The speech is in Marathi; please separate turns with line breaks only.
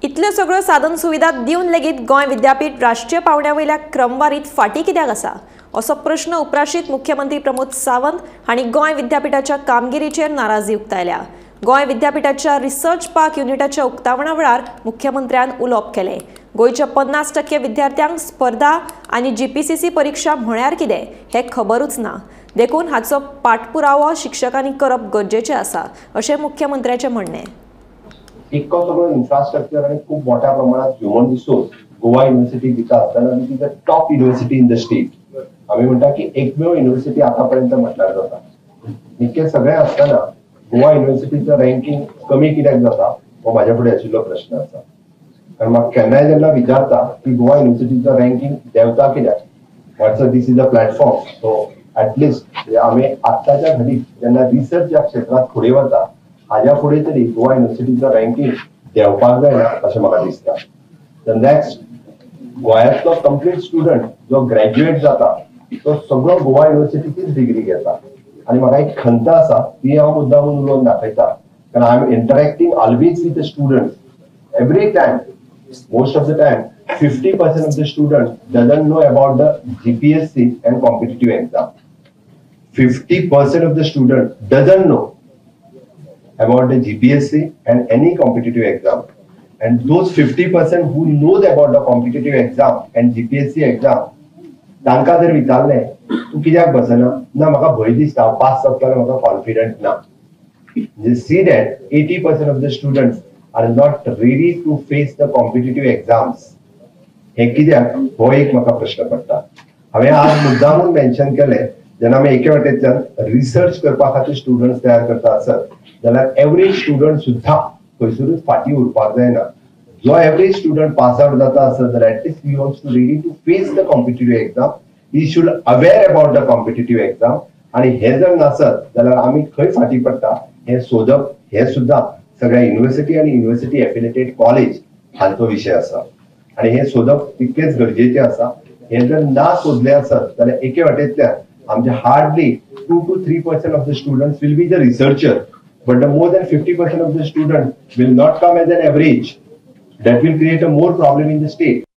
इतल्यो सगळ्यो साधन सुविधा दिवन लेगीत गोंय विद्यापीठ राष्ट्रीय पावंड्यावयल्या क्रमवारीत फाटीं कित्याक आसा असो प्रश्न उपराशीत मुख्यमंत्री प्रमोद सावंत हांणी गोंय विद्यापीठाच्या कामगिरीचेर नाराजी उक्तायल्या। गोंय विद्यापीठाच्या रिसर्च पार्क युनिटाच्या उक्तावणा वेळार मुख्यमंत्र्यान उलोवप केलें। गोंयच्या 50% विद्यार्थ्यांक स्पर्धा आनी जीपीसीसी परीक्षा म्हळ्यार कितें हें खबरूच ना। देखून हाचो पाठपुरावो शिक्षकांनी करप गरजेचें आसा अशें मुख्यमंत्र्याचें म्हणणें।
इतको सगळो इन्फ्रास्ट्रक्चर आणि खूप मोठ्या प्रमाणात ह्युमन रिसोर्स गोवा युनिव्हर्सिटी दिता आसतना it is a top university in the state. आम्ही म्हणटा की एकमेव युनिव्हर्सिटी आतापर्यंत म्हटल्यार जाता। इतके सगळे असताना गोवा युनिव्हर्सिटीचं रँकिंग कमी कित्याक जाता हो माझ्या फुडें आशिल्लो प्रश्न आसा। कारण म्हाका केन्नाय जेन्ना विचारता की गोवा युनिव्हर्सिटीचं रँकिंग देंवता कित्याक, what's this is a platform, so at least आम्ही आत्ताच्या घडीक जेन्ना रिसर्च या क्षेत्रात फुडें वता हाज्या फुडें तरी गोवा युनिव्हर्सिटीचं रँकिंग देंवपाक जायना अशें म्हाका दिसता। द नेक्स्ट गोंयांतलो कंप्लीट स्टुडंट जो ग्रॅज्युएट जाता तो सगळो गोवा युनिव्हर्सिटीचीच डिग्री घेता आणि म्हाका एक खंत आसा ती हांव मुद्दामून उलोवन दाखयता। कारण I am interacting always with the students every time, most of the time 50% of the students doesn't know about the GPSC and competitive exam. 50% of the students doesn't know about the GPSC and any competitive exam. And those 50% who knows about the competitive exam and GPSC exam, तांकां जर विचारलें तूं कित्याक बसना, ना म्हाका भंय दिसता हांव पास जातलो म्हाका कॉन्फिडंट ना। You see that 80% of the students are not ready to face the competitive exams. हे कित्याक हो एक म्हाका प्रश्न पडटा। हांवें आज मुद्दामून मेन्शन केलें जेन्ना आमी एके वाटेच्यान रिसर्च करपा खातीर स्टुडंट्स तयार करता आसत जाल्यार एवरेज स्टुडंट सुद्धा खंयसरूच फाटीं उरपाक जायना। जो एवरेज स्टुडंट पास आउट जाता आसत जाल्यार at least he wants to ready to face the competitive exam, he should aware about the competitive exam. आणि हे जर नसत जाल्यार आमी खंय फाटीं पडटा हे सोदप हे सुद्धा सगळ्या युनिव्हर्सिटी आणि युनिव्हर्सिटी एफिलिएटेड कॉलेज हांचो विषय आसा आणि हे सोदप तितकेच गरजेचें आसा। हे जर ना सोदले आसत जाल्यार एके वाटेंतल्यान आमचे hardly 2 to 3% of the students will be the researcher, but the more than 50% of the students will not come as an average. That will create a more problem in the state.